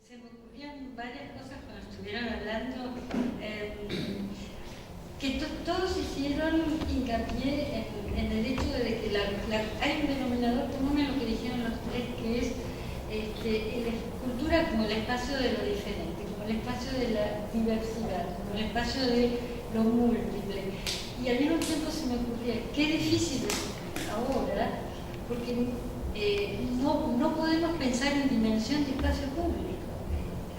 Se me ocurrían varias cosas cuando estuvieron hablando, que todos hicieron hincapié en el hecho de que hay un denominador común en lo que dijeron los tres, que es la cultura como el espacio de lo diferente, como el espacio de la diversidad, como el espacio de lo múltiple. Y al mismo tiempo se me ocurría, qué difícil es ahora, porque no podemos pensar en dimensión de espacio público.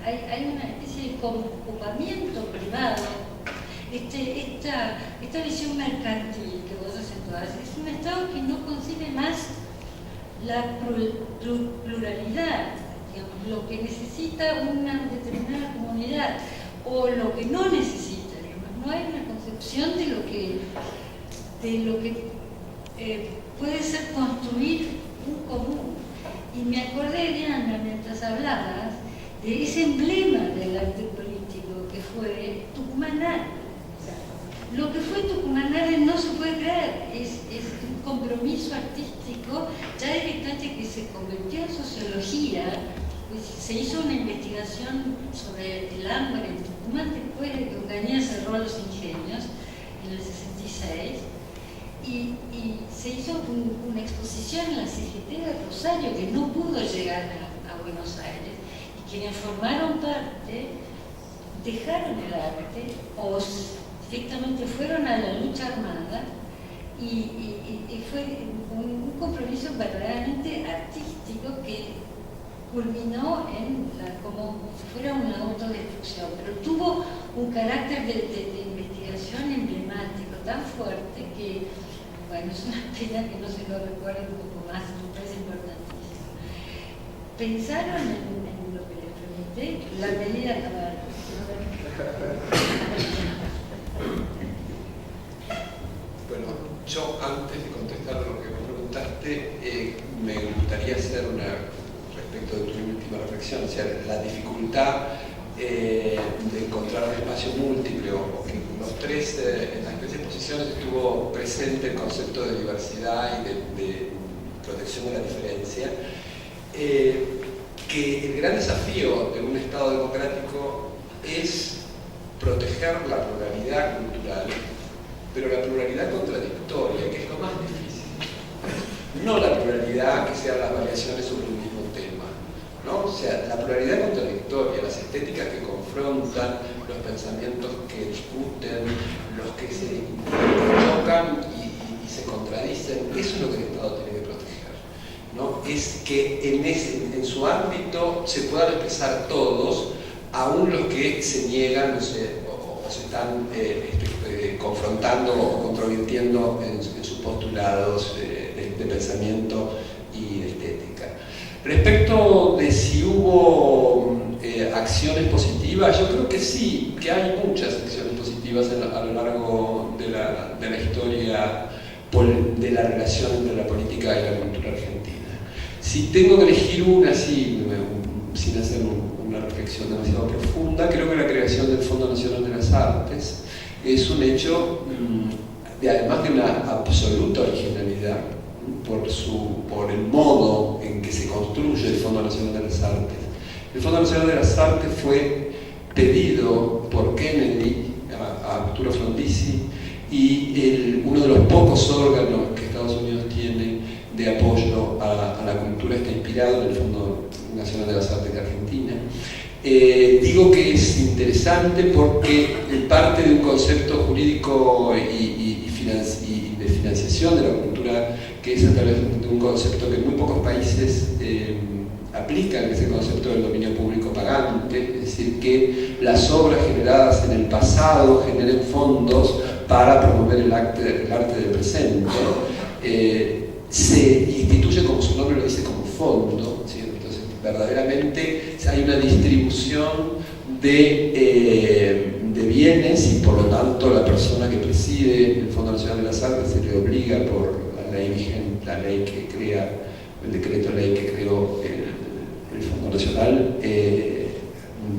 Hay una especie de ocupamiento privado. Esta visión mercantil que vos acentuás es un Estado que no concibe más la pluralidad, digamos, lo que necesita una determinada comunidad o lo que no necesita, digamos. No hay una concepción de lo que puede ser construir un común. Y me acordé, Diana, mientras hablabas, de ese emblema del arte político que fue Tucumanare. Lo que fue Tucumanare no se puede creer, es un compromiso artístico ya directamente que se convirtió en sociología. Pues se hizo una investigación sobre el hambre en Tucumán después de que Onganía cerró Los Ingenios en el 66, y se hizo una exposición en la CGT de Rosario que no pudo llegar a Buenos Aires. Quienes formaron parte dejaron el arte o directamente fueron a la lucha armada y fue un compromiso verdaderamente artístico que culminó como si fuera una autodestrucción, pero tuvo un carácter de investigación emblemático tan fuerte que, bueno, es una pena que no se lo recuerde un poco más, me parece importantísimo. ¿Pensaron en la medida cabal? Bueno, yo antes de contestar lo que me preguntaste, me gustaría hacer respecto de tu última reflexión, o sea, la dificultad de encontrar un espacio múltiple, o que en las tres exposiciones estuvo presente el concepto de diversidad y de protección de la diferencia. Que el gran desafío de un Estado democrático es proteger la pluralidad cultural, pero la pluralidad contradictoria, que es lo más difícil. No la pluralidad que sean las variaciones sobre un mismo tema, ¿no? O sea, la pluralidad contradictoria, las estéticas que confrontan, los pensamientos que discuten, los que se chocan y se contradicen, eso es lo que el Estado tiene que proteger, ¿no? Es que en su ámbito se puedan expresar todos, aún los que se niegan, no sé, o se están confrontando o controvirtiendo en sus postulados de pensamiento y de estética. Respecto de si hubo acciones positivas, yo creo que sí, que hay muchas acciones positivas a lo largo de la historia de la relación entre la política y la cultura argentina. Si tengo que elegir una, sin hacer una reflexión demasiado profunda, creo que la creación del Fondo Nacional de las Artes es un hecho, además de una absoluta originalidad, por el modo en que se construye el Fondo Nacional de las Artes. El Fondo Nacional de las Artes fue pedido por Kennedy a Arturo Frondizi, y uno de los pocos órganos que Estados Unidos tiene de apoyo a la cultura está inspirado en el Fondo Nacional de las Artes de Argentina. Digo que es interesante porque parte de un concepto jurídico y de financiación de la cultura, que es a través de un concepto que muy pocos países aplican, que es el concepto del dominio público pagante, es decir, que las obras generadas en el pasado generen fondos para promover el arte del presente. Se instituye, como su nombre lo dice, como fondo, ¿sí? Entonces verdaderamente hay una distribución de bienes, y por lo tanto la persona que preside el Fondo Nacional de las Artes se le obliga por la ley vigente, la ley que crea, el decreto ley que creó el Fondo Nacional,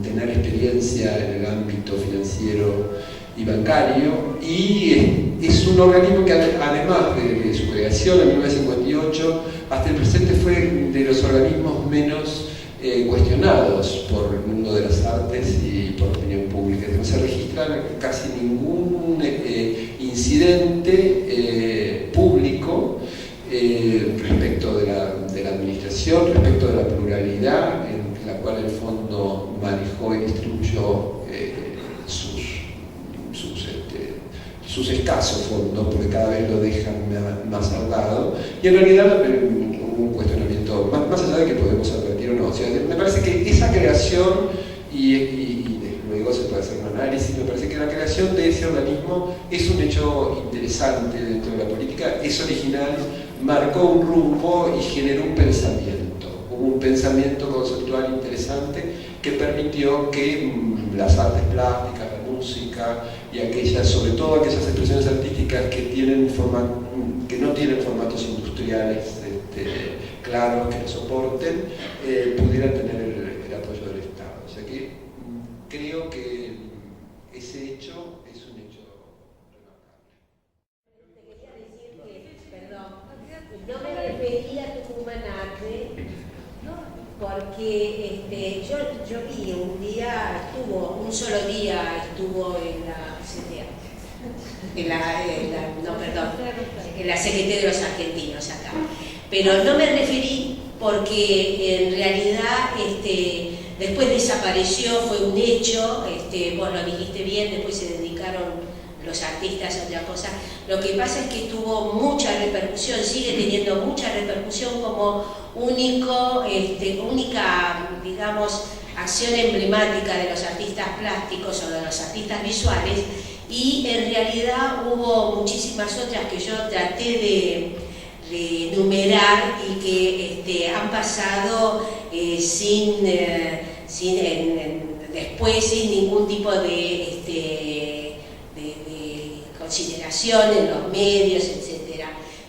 tener experiencia en el ámbito financiero y bancario, y es un organismo que además de su creación en 1958 hasta el presente fue de los organismos menos cuestionados por el mundo de las artes y por la opinión pública. No se registra casi ningún incidente público respecto de la administración, respecto de la pluralidad en la cual el fondo manejó y distribuyó sus escasos fondos, porque cada vez lo dejan más ahogado, y en realidad un cuestionamiento, más allá de que podemos advertir o no. O sea, me parece que esa creación, y luego se puede hacer un análisis, me parece que la creación de ese organismo es un hecho interesante dentro de la política, es original, marcó un rumbo y generó un pensamiento. Hubo un pensamiento conceptual interesante que permitió que las artes plásticas, la música y sobre todo aquellas expresiones artísticas que no tienen formatos industriales claros que lo soporten, pudieran tener el apoyo del Estado. O sea que creo que ese hecho es un hecho remarcable. Te quería decir que, perdón, no me refería a Tucumán Arte, porque yo vi un día, un solo día estuvo en la CTA, en la CGT de los argentinos acá. Pero no me referí porque en realidad después desapareció, fue un hecho, vos lo dijiste bien, después se dedicaron los artistas a otra cosa. Lo que pasa es que tuvo mucha repercusión, sigue teniendo mucha repercusión como única, digamos, acción emblemática de los artistas plásticos o de los artistas visuales, y en realidad hubo muchísimas otras que yo traté de enumerar y que han pasado después sin ningún tipo de consideración en los medios, etc.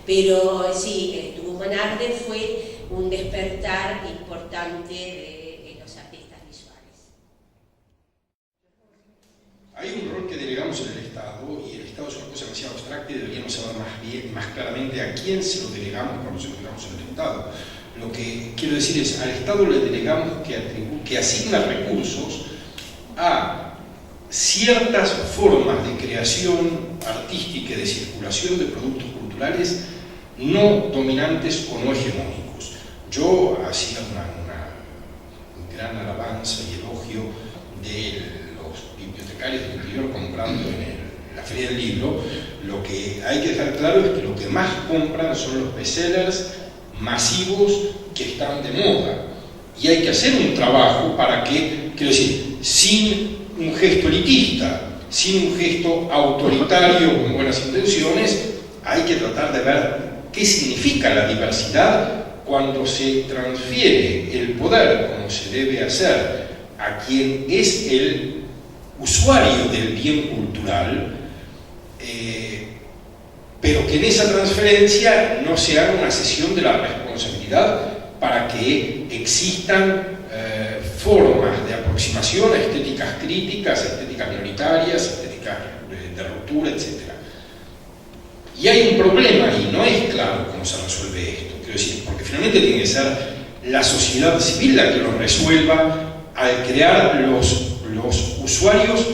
Pero sí, Tucumán Arte fue un despertar importante de los artistas visuales. Hay un rol que delegamos en el Estado, y el Estado es una cosa demasiado abstracta y deberíamos saber más claramente a quién se lo delegamos cuando se lo delegamos en el Estado. Lo que quiero decir es, al Estado le delegamos que asigna recursos a ciertas formas de creación artística y de circulación de productos culturales no dominantes o no hegemónicos. Yo hacía una gran alabanza y elogio de los bibliotecarios del interior comprando en la Feria del Libro. Lo que hay que dejar claro es que lo que más compran son los bestsellers masivos que están de moda. Y hay que hacer un trabajo para que, quiero decir, sin un gesto elitista, sin un gesto autoritario con buenas intenciones, hay que tratar de ver qué significa la diversidad cuando se transfiere el poder, como se debe hacer, a quien es el usuario del bien cultural, pero que en esa transferencia no se haga una cesión de la responsabilidad para que existan formas de aproximación a estéticas críticas, estéticas minoritarias, estéticas de ruptura, etc. Y hay un problema y no es claro cómo se resuelve esto, quiero decir, porque finalmente tiene que ser la sociedad civil la que lo resuelva al crear los usuarios,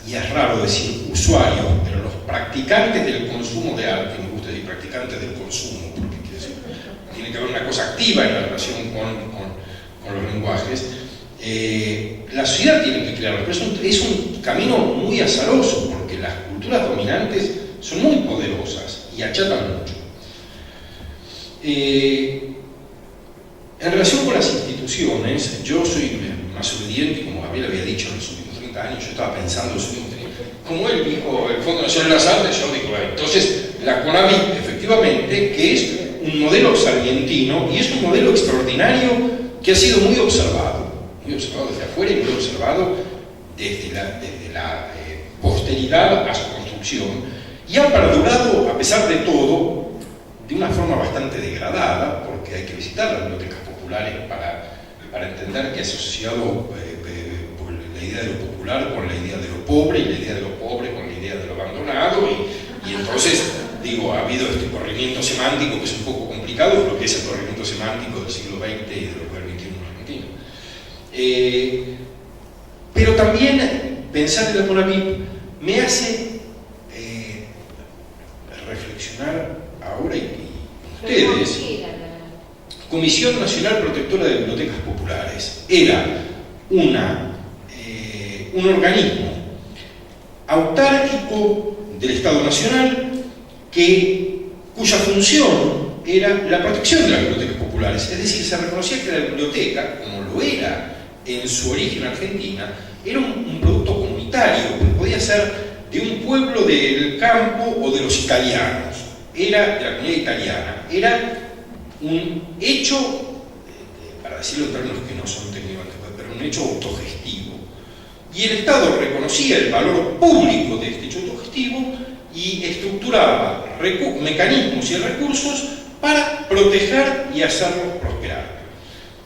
y es raro decir usuarios, pero los practicantes del consumo de arte, me gusta decir practicantes del consumo, porque quiero decir, tiene que haber una cosa activa en la relación con los lenguajes. La sociedad tiene que crearlo, pero es un camino muy azaroso, porque las culturas dominantes son muy poderosas y achatan mucho. En relación con las instituciones, yo soy más obediente, como Gabriel había dicho en los últimos 30 años, yo estaba pensando en los últimos 30 años. Como él dijo, el Fondo Nacional de las Artes, yo digo, entonces la CONAVIT, efectivamente, que es un modelo sarmientino y es un modelo extraordinario que ha sido muy observado desde afuera y muy observado desde la posteridad a su construcción, y ha perdurado, a pesar de todo, de una forma bastante degradada, porque hay que visitar las bibliotecas populares para entender que ha asociado la idea de lo popular con la idea de lo pobre, y la idea de lo pobre con la idea de lo abandonado, y entonces, digo, ha habido este corrimiento semántico que es un poco complicado, lo que es el corrimiento semántico del siglo XX y del XXI en Argentina. Pero también pensar en la Conavip me hace reflexionar ahora y ustedes. Comisión Nacional Protectora de Bibliotecas Populares era un organismo autárquico del Estado Nacional cuya función era la protección de las bibliotecas populares. Es decir, se reconocía que la biblioteca, como lo era en su origen Argentina, era un producto comunitario, que podía ser de un pueblo del campo o de los italianos, era de la comunidad italiana, era un hecho, para decirlo en términos que no son técnicamente, pero un hecho autogestivo. Y el Estado reconocía el valor público de este hecho autogestivo y estructuraba mecanismos y recursos para proteger y hacerlos prosperar.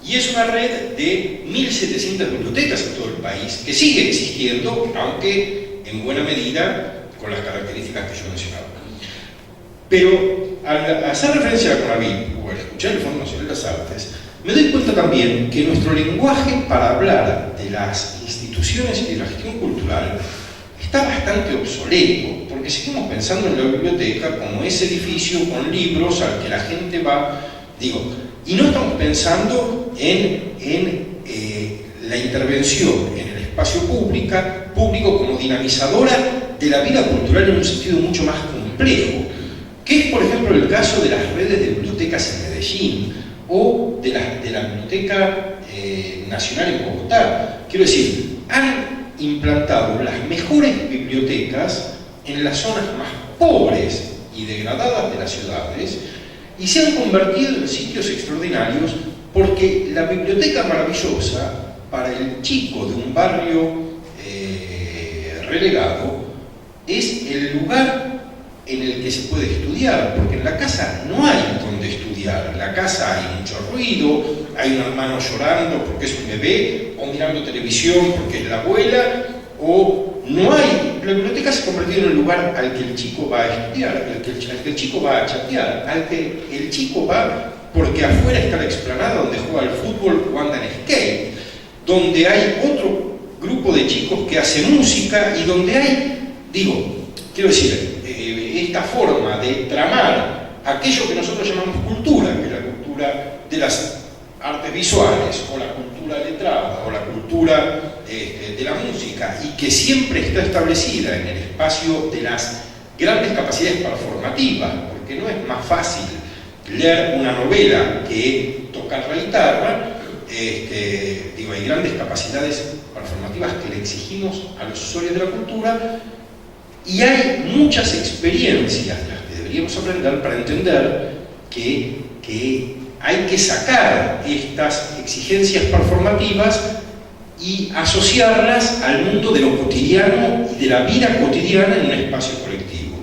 Y es una red de 1.700 bibliotecas en todo el país, que sigue existiendo, aunque en buena medida con las características que yo mencionaba. Pero al hacer referencia a la Conavip o al escuchar el Fondo Nacional de las Artes, me doy cuenta también que nuestro lenguaje para hablar de las instituciones y de la gestión cultural está bastante obsoleto, porque seguimos pensando en la biblioteca como ese edificio con libros al que la gente va, y no estamos pensando en la intervención en el espacio público como dinamizadora de la vida cultural en un sentido mucho más complejo, que es, por ejemplo, el caso de las redes de bibliotecas en Medellín o de la Biblioteca Nacional en Bogotá. Quiero decir, han implantado las mejores bibliotecas en las zonas más pobres y degradadas de las ciudades y se han convertido en sitios extraordinarios porque la biblioteca maravillosa para el chico de un barrio relegado es el lugar en el que se puede estudiar, porque en la casa no hay donde estudiar. En la casa hay mucho ruido, hay un hermano llorando porque es un bebé, o mirando televisión porque es la abuela, o no hay. La biblioteca se ha convertido en el lugar al que el chico va a estudiar, al que el chico va a chatear, al que el chico va porque afuera está la explanada donde juega al fútbol o anda en skate, donde hay otro grupo de chicos que hace música y donde hay, quiero decir, esta forma de tramar aquello que nosotros llamamos cultura, que es la cultura de las artes visuales, o la cultura letrada, o la cultura de la música, y que siempre está establecida en el espacio de las grandes capacidades performativas, porque no es más fácil leer una novela que tocar la guitarra. Hay grandes capacidades performativas que le exigimos a los usuarios de la cultura, y hay muchas experiencias de las que deberíamos aprender para entender que hay que sacar estas exigencias performativas y asociarlas al mundo de lo cotidiano y de la vida cotidiana en un espacio colectivo.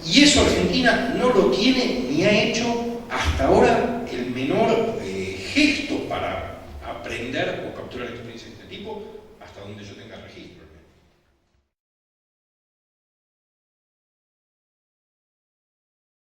Y eso Argentina no lo tiene ni ha hecho hasta ahora el menor gesto para aprender o capturar experiencias de este tipo, hasta donde yo tenga registro.